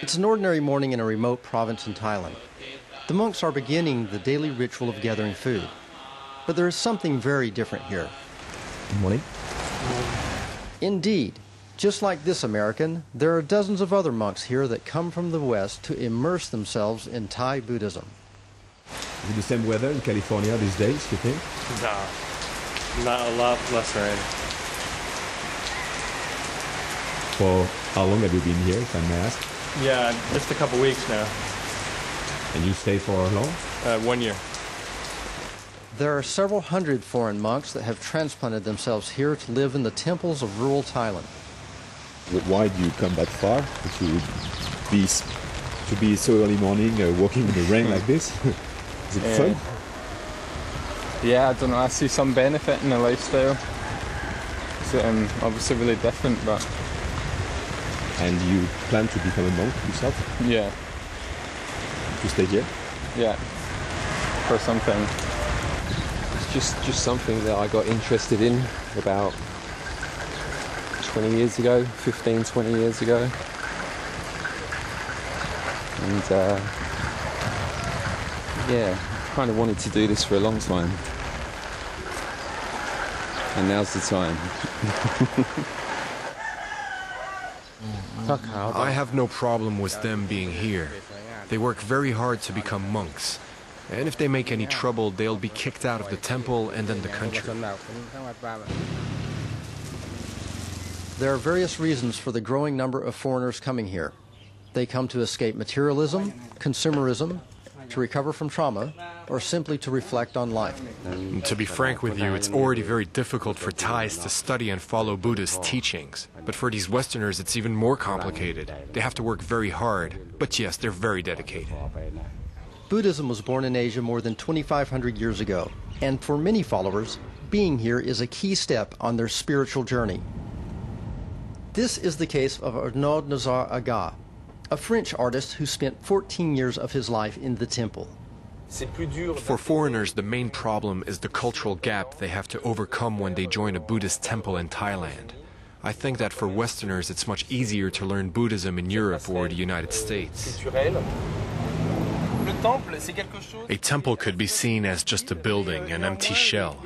It's an ordinary morning in a remote province in Thailand. The monks are beginning the daily ritual of gathering food. But there is something very different here. Good morning. Indeed, just like this American, there are dozens of other monks here that come from the West to immerse themselves in Thai Buddhism. Is it the same weather in California these days, you think? No, not a lot less rain. For how long have you been here, if I may ask? Yeah, just a couple weeks now. And you stay for how long? 1 year. There are several hundred foreign monks that have transplanted themselves here to live in the temples of rural Thailand. Why do you come that far to be so early morning walking in the rain like this? Is it fun? Yeah, I don't know. I see some benefit in the lifestyle. It's obviously really different, but... And you plan to become a monk yourself? Yeah. To stay here? Yeah. For some time. It's just something that I got interested in about 20 years ago, 15, 20 years ago. And yeah, kind of wanted to do this for a long time. And now's the time. I have no problem with them being here. They work very hard to become monks. And if they make any trouble, they'll be kicked out of the temple and then the country. There are various reasons for the growing number of foreigners coming here. They come to escape materialism, consumerism, to recover from trauma, or simply to reflect on life. And to be frank with you, it's already very difficult for Thais to study and follow Buddhist teachings. But for these Westerners, it's even more complicated. They have to work very hard, but yes, they're very dedicated. Buddhism was born in Asia more than 2,500 years ago, and for many followers, being here is a key step on their spiritual journey. This is the case of Arnaud Nazar Aga, a French artist who spent 14 years of his life in the temple. For foreigners, the main problem is the cultural gap they have to overcome when they join a Buddhist temple in Thailand. I think that for Westerners, it's much easier to learn Buddhism in Europe or the United States. A temple could be seen as just a building, an empty shell.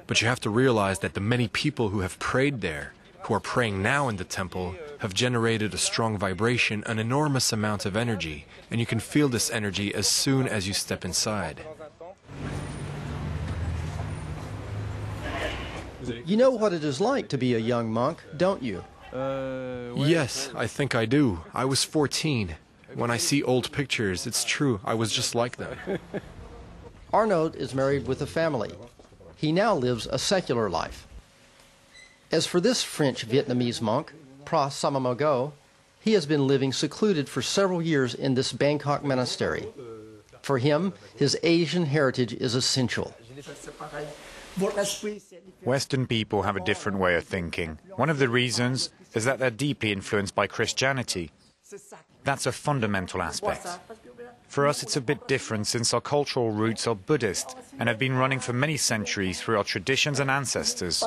But you have to realize that the many people who have prayed there, who are praying now in the temple, have generated a strong vibration, an enormous amount of energy, and you can feel this energy as soon as you step inside. You know what it is like to be a young monk, don't you? Yes, I think I do. I was 14. When I see old pictures, it's true, I was just like them. Arnaud is married with a family. He now lives a secular life. As for this French-Vietnamese monk, Pra Samamago, he has been living secluded for several years in this Bangkok monastery. For him, his Asian heritage is essential. Western people have a different way of thinking. One of the reasons is that they're deeply influenced by Christianity. That's a fundamental aspect. For us, it's a bit different since our cultural roots are Buddhist and have been running for many centuries through our traditions and ancestors.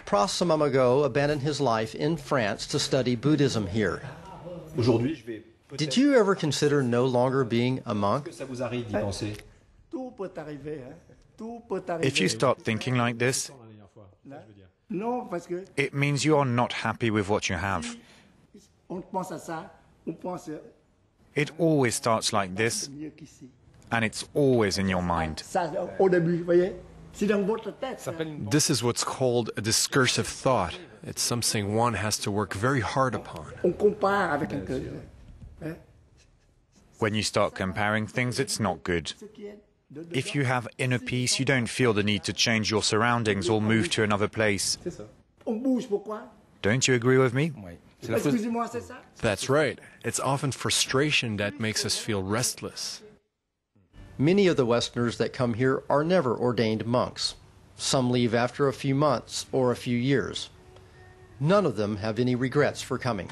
Pra Samamago abandoned his life in France to study Buddhism here. Did you ever consider no longer being a monk? If you start thinking like this, it means you are not happy with what you have. It always starts like this, and it's always in your mind. This is what's called a discursive thought. It's something one has to work very hard upon. When you start comparing things, it's not good. If you have inner peace, you don't feel the need to change your surroundings or move to another place. Don't you agree with me? That's right. It's often frustration that makes us feel restless. Many of the Westerners that come here are never ordained monks. Some leave after a few months or a few years. None of them have any regrets for coming.